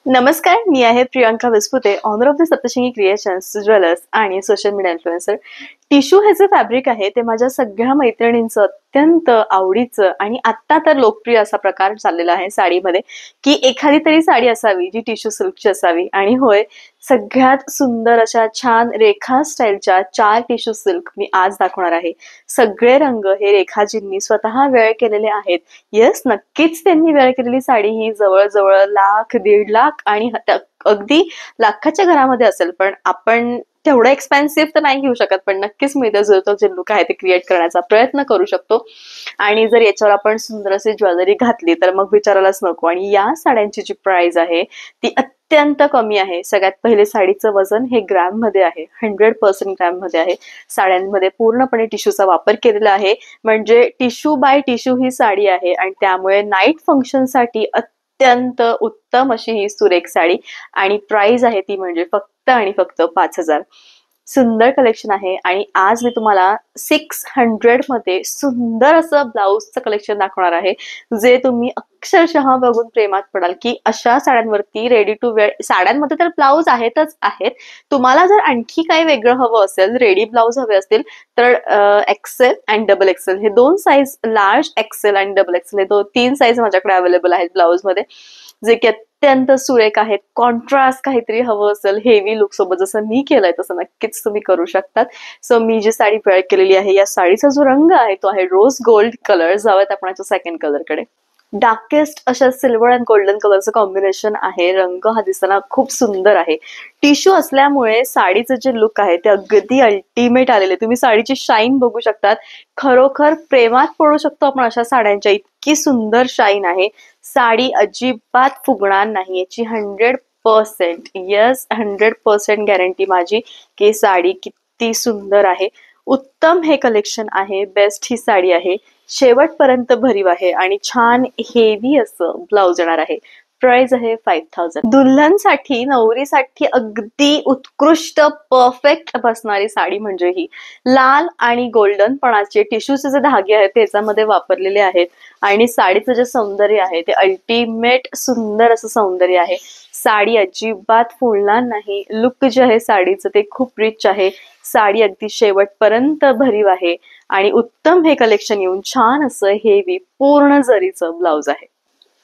नमस्कार, मी आहे Priyanka Vispute, owner of the Saptashrungi creations, jewellers आणि सोशल मीडिया इन्फ्लुएन्सर. टिश्यू हे जे फॅब्रिक आहे ते माझ्या सगळ्या मैत्रिणींचं अत्यंत आवडीचं आणि आत्ता तर लोकप्रिय असा प्रकार चाललेला आहे साडीमध्ये, की एखादी तरी साडी असावी जी टिश्यू सिल्कची असावी. आणि होय, सगळ्यात सुंदर अशा छान रेखा स्टाईलच्या 4 टिश्यू सिल्क मी आज दाखवणार आहे. सगळे रंग हे रेखाजींनी स्वतः वेअर केलेले आहेत. येस, नक्कीच त्यांनी वेअर केलेली साडी ही जवळ-जवळ लाख, 1.5 लाख आणि अगदी लाखाच्या घरामध्ये असेल. पण आपण तेवढं एक्सपेन्सिव्ह तर नाही घेऊ शकत, पण नक्कीच मिळतं-जुळतं जे लुक आहे ते क्रिएट करण्याचा प्रयत्न करू शकतो. आणि जर याच्यावर आपण सुंदर अशी ज्वेलरी घातली तर मग विचारायलाच नको. आणि या साड्यांची जी प्राइस आहे ती अत्यंत कमी आहे. सगळ्यात पहिले साडीचं वजन हे ग्रॅम मध्ये आहे, 100% ग्रॅम मध्ये आहे. साड्यांमध्ये पूर्णपणे टिश्यूचा वापर केलेला आहे, म्हणजे टिश्यू बाय टिश्यू ही साडी आहे आणि त्यामुळे नाईट फंक्शनसाठी अत्यंत उत्तम अशी ही सुरेख साडी. आणि प्राइस आहे ती म्हणजे फक्त आणि फक्त 5,000. सुंदर कलेक्शन आहे आणि आज मी तुम्हाला 600 मध्ये सुंदर असं ब्लाउजचं कलेक्शन दाखवणार आहे, जे तुम्ही अक्षरशः बघून प्रेमात पडाल. की अशा साड्यांवरती रेडी टू वेअर साड्यांमध्ये तर ब्लाउज आहेतच आहेत. तुम्हाला जर आणखी काही वेगळं हवं असेल, रेडी ब्लाउज हवे असतील तर एक्सेल आणि डबल एक्सेल हे 2 साईज, लार्ज एक्सेल आणि डबल एक्सेल हे 3 साईज माझ्याकडे अवेलेबल आहेत ब्लाउज मध्ये, जे की अत्यंत सुरेख आहेत. कॉन्ट्रास्ट काहीतरी हवं असेल हेवी लुक सोबत, जसं मी केलंय तसं नक्कीच तुम्ही करू शकतात. सो मी जी साडी वेअर केलेली आहे, या साडीचा जो रंग आहे तो आहे रोज गोल्ड कलर. जाऊयात आपण याच्या सेकंड कलर कडे. डार्केस्ट अशा सिल्वर अँड गोल्डन कलरचं कॉम्बिनेशन आहे. रंग हा दिसताना खूप सुंदर आहे. टिश्यू असल्यामुळे साडीचं जे लुक आहे ते अगदी अल्टिमेट आलेले. तुम्ही साडीची शाईन बघू शकतात. खरोखर प्रेमात पडू शकतो आपण अशा साड्यांच्या. इतकी सुंदर शाईन आहे. साडी अजिबात फुगणार नाही याची 100%, येस, 100% गॅरंटी माझी की साडी किती सुंदर आहे. उत्तम हे कलेक्शन आहे. बेस्ट ही साडी आहे. शेवटपर्यंत भरीव आहे आणि छान हेवी असं ब्लाउज येणार आहे. प्राइस आहे 5,000. दुल्हनसाठी, नवरीसाठी अगदी उत्कृष्ट परफेक्ट बसणारी साडी म्हणजे ही. लाल आणि गोल्डन पणाचे टिश्यूचे जे धागे आहेत ते याच्यामध्ये वापरलेले आहेत आणि साडीचं जे सौंदर्य आहे ते अल्टिमेट सुंदर असं सौंदर्य आहे. साडी अजिबात फुलणार नाही. लुक जे आहे साडीचं ते खूप रिच आहे. साडी अगदी शेवटपर्यंत भरीव आहे आणि उत्तम हे कलेक्शन येऊन छान असं हेवी पूर्ण जरीचं ब्लाउज आहे.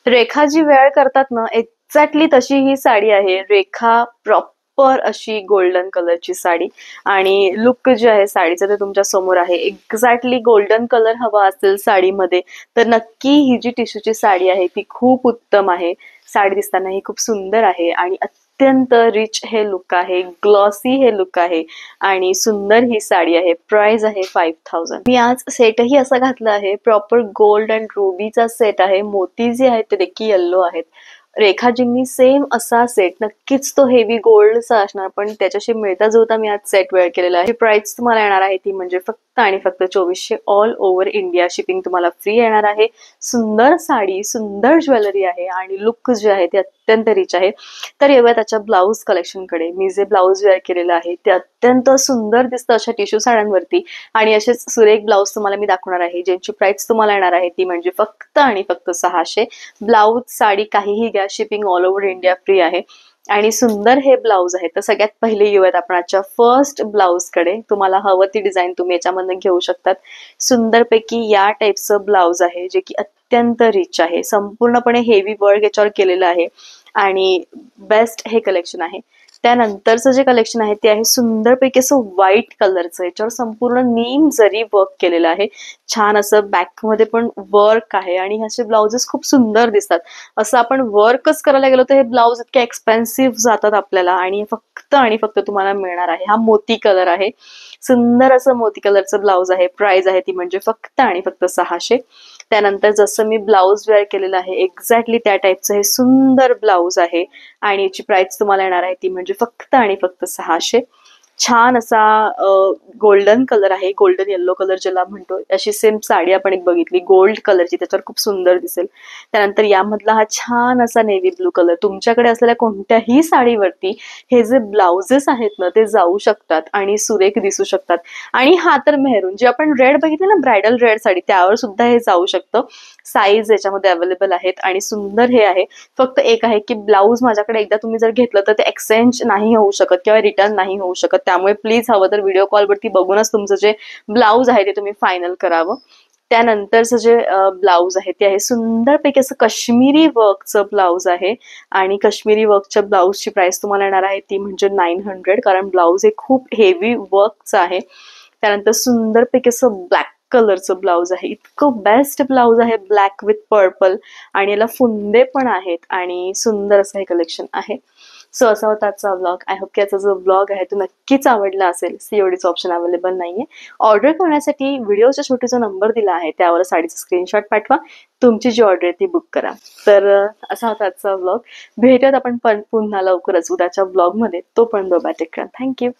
रेखा जी वेअर करतात ना, एक्झॅक्टली तशी ही साडी आहे. रेखा प्रॉपर अशी गोल्डन कलरची साडी आणि लुक जे आहे साडीचं ते तुमच्या समोर आहे. एक्झॅक्टली गोल्डन कलर हवा असेल साडीमध्ये तर नक्की ही जी टिश्यूची साडी आहे ती खूप उत्तम आहे. साडी दिसताना ही खूप सुंदर आहे आणि अत्यंत रिच हे लुक आहे, ग्लॉसी हे लुक आहे आणि सुंदर ही साडी आहे. प्राइस आहे 5,000. मी आज सेटही असा घातला आहे, प्रॉपर गोल्ड अँड रुबीचा सेट आहे. मोती जे आहेत ते देखील येल्लो आहेत. रेखाजींनी सेम असा सेट, नक्कीच तो हेवी गोल्डचा असणार, पण त्याच्याशी मिळता जुळता मी आज सेट वेअर केलेला आहे. प्राइस तुम्हाला येणार आहे ती म्हणजे फक्त आणि फक्त 2400. ऑल ओव्हर इंडिया शिपिंग तुम्हाला फ्री येणार आहे. सुंदर साडी, सुंदर ज्वेलरी आहे आणि लुक जे आहे ते अत्यंत रिच आहे. तर येऊया त्याच्या ब्लाउज कलेक्शन कडे. मी जे ब्लाउज वेअर केलेलं आहे ते अत्यंत सुंदर दिसतं अशा टिश्यू साड्यांवरती आणि असेच सुरेख ब्लाउज तुम्हाला मी दाखवणार आहे, ज्यांची प्राइस तुम्हाला येणार आहे ती म्हणजे फक्त आणि फक्त 600. ब्लाउज, साडी काहीही घ्या, shipping all over India free आहे आणि सुंदर हे ब्लाउज आहे. तर सगळ्यात पहिले येऊयात आपण आजच्या फर्स्ट ब्लाउज कडे. तुम्हाला हवं ती डिझाईन तुम्ही याच्यामधून घेऊ शकतात. सुंदरपैकी या टाईपचं ब्लाउज आहे जे की अत्यंत रिच आहे. संपूर्णपणे हेवी वर्क याच्यावर केलेलं आहे आणि बेस्ट हे कलेक्शन आहे. त्यानंतरचं जे कलेक्शन आहे ते आहे सुंदरपैकी असं व्हाईट कलरचं. याच्यावर संपूर्ण नीम जरी वर्क केलेलं आहे. छान असं बॅक मध्ये पण वर्क आहे आणि असे ब्लाउजेस खूप सुंदर दिसतात. असं आपण वर्कच करायला गेलो तर हे ब्लाउज इतके एक्सपेन्सिव्ह जातात आपल्याला आणि फक्त आणि फक्त तुम्हाला मिळणार आहे. हा मोती कलर आहे. सुंदर असं मोती कलरचं ब्लाउज आहे. प्राइस आहे ती म्हणजे फक्त आणि फक्त 600. त्यानंतर जसं मी ब्लाउज वेअर केलेलं आहे एक्झॅक्टली त्या टाईपचं हे सुंदर ब्लाउज आहे आणि याची प्राइस तुम्हाला येणार आहे ती म्हणजे फक्त आणि फक्त 600. छान असा गोल्डन कलर आहे, गोल्डन येल्लो कलर ज्याला म्हणतो. अशी सेम साडी आपण एक बघितली गोल्ड कलरची, त्याच्यावर खूप सुंदर दिसेल. त्यानंतर यामधला हा छान असा नेव्ही ब्लू कलर. तुमच्याकडे असलेल्या कोणत्याही साडीवरती हे जे ब्लाउजेस आहेत ना ते जाऊ शकतात आणि सुरेख दिसू शकतात. आणि हा तर मेहरून, जे आपण रेड बघितली ना ब्रायडल रेड साडी, त्यावर सुद्धा हे जाऊ शकतं. साईज याच्यामध्ये अवेलेबल आहेत आणि सुंदर हे आहे. फक्त एक आहे की ब्लाऊज माझ्याकडे एकदा तुम्ही जर घेतलं तर ते एक्सचेंज नाही होऊ शकत किंवा रिटर्न नाही होऊ शकत. त्यामुळे प्लीज हवं तर व्हिडिओ कॉलवरती बघूनच तुमचं जे ब्लाऊज आहे ते तुम्ही फायनल करावं. त्यानंतरचं जे ब्लाऊज आहे ते आहे सुंदरपैकी असं काश्मीरी वर्कचं ब्लाऊज आहे. आणि काश्मीरी वर्कच्या ब्लाऊजची प्राइस तुम्हाला येणार आहे ती म्हणजे 900, कारण ब्लाऊज हे खूप हेवी वर्कचं आहे. त्यानंतर सुंदरपैकी असं ब्लॅक कलरचं ब्लाऊज आहे. इतकं बेस्ट ब्लाऊज आहे, ब्लॅक विथ पर्पल, आणि याला फुंदे पण आहेत आणि सुंदर असं हे कलेक्शन आहे. सो असा होता आजचा ब्लॉग. आय होप की याचा जो ब्लॉग आहे तो नक्कीच आवडला असेल. सीओडीचं ऑप्शन अवेलेबल नाहीये. ऑर्डर करण्यासाठी व्हिडिओच्या छोटी जो नंबर दिला आहे त्यावर साडीचा स्क्रीनशॉट पाठवा, तुमची जी ऑर्डर आहे ती बुक करा. तर असा होता आजचा ब्लॉग. भेटूयात आपण पण पुन्हा लवकरच उद्याच्या ब्लॉगमध्ये. तोपर्यंत बाय, टेक केअर, थँक्यू.